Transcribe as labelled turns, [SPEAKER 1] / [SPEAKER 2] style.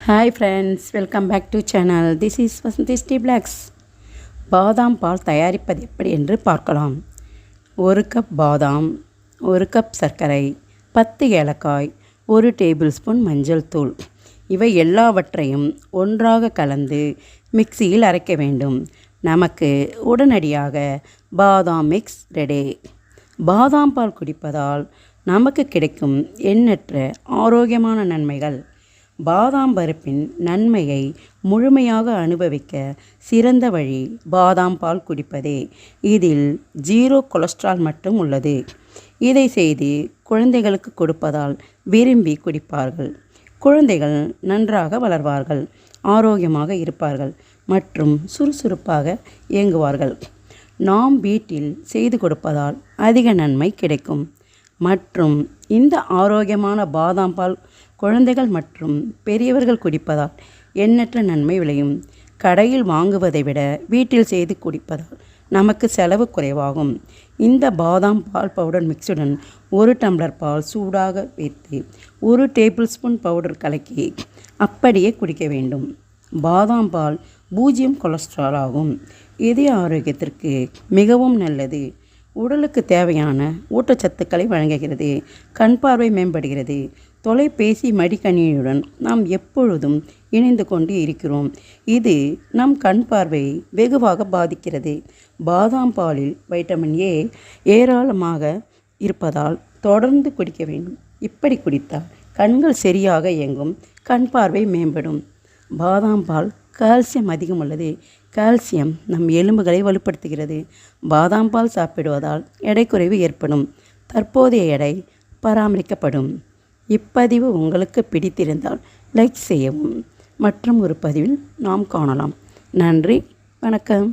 [SPEAKER 1] Hi friends, welcome back to channel. This is Vasanthi Tea Blacks. பாதாம் பால் தயாரிப்பது எப்படி என்று பார்க்கலாம். 1 கப் பாதாம், 1 கப் சர்க்கரை, 10 ஏலக்காய், 1 டேபிள் ஸ்பூன் மஞ்சள் தூள். இவை எல்லாவற்றையும் ஒன்றாக கலந்து மிக்சியில் அரைக்க வேண்டும். நமக்கு உடனடியாக பாதாம் மிக்ஸ் ரெடி. பாதாம் பால் குடிப்பதால் நமக்கு கிடைக்கும் எண்ணற்ற ஆரோக்கியமான நன்மைகள். பாதாம் பருப்பின் நன்மையை முழுமையாக அனுபவிக்க சிறந்த வழி பாதாம் பால் குடிப்பதே. இதில் 0 கொலஸ்ட்ரால் மட்டும் உள்ளது. இதை செய்து குழந்தைகளுக்கு கொடுப்பதால் விரும்பி குடிப்பார்கள். குழந்தைகள் நன்றாக வளர்வார்கள், ஆரோக்கியமாக இருப்பார்கள் மற்றும் சுறுசுறுப்பாக இயங்குவார்கள். நாம் வீட்டில் செய்து கொடுப்பதால் அதிக நன்மை கிடைக்கும். மற்றும் இந்த ஆரோக்கியமான பாதாம் பால் குழந்தைகள் மற்றும் பெரியவர்கள் குடிப்பதால் எண்ணற்ற நன்மை விளையும். கடையில் வாங்குவதை விட வீட்டில் செய்து குடிப்பதால் நமக்கு செலவு குறைவாகும். இந்த பாதாம் பால் பவுடர் மிக்ஸுடன் 1 டம்ளர் பால் சூடாக வைத்து 1 டேபிள் ஸ்பூன் பவுடர் கலக்கி அப்படியே குடிக்க வேண்டும். பாதாம் பால் 0 கொலஸ்ட்ரால் ஆகும். இதய ஆரோக்கியத்திற்கு மிகவும் நல்லது. உடலுக்கு தேவையான ஊட்டச்சத்துக்களை வழங்குகிறது. கண் பார்வை மேம்படுகிறது. தொலைபேசி மடிக்கணினியுடன் நாம் எப்பொழுதும் இணைந்து கொண்டு இருக்கிறோம். இது நம் கண் பார்வையை வெகுவாக பாதிக்கிறது. பாதாம் பாலில் வைட்டமின் ஏ ஏராளமாக இருப்பதால் தொடர்ந்து குடிக்க வேண்டும். இப்படி குடித்தால் கண்கள் சரியாக இயங்கும், கண் பார்வை மேம்படும். பாதாம் பால் கால்சியம் அதிகம் உள்ளது. கால்சியம் நம் எலும்புகளை வலுப்படுத்துகிறது. பாதாம் பால் சாப்பிடுவதால் எடை குறைவு ஏற்படும். தற்போதைய எடை பராமரிக்கப்படும். இப்பதிவு உங்களுக்கு பிடித்திருந்தால் லைக் செய்யவும். மற்றும் ஒரு பதிவில் நாம் காணலாம். நன்றி, வணக்கம்.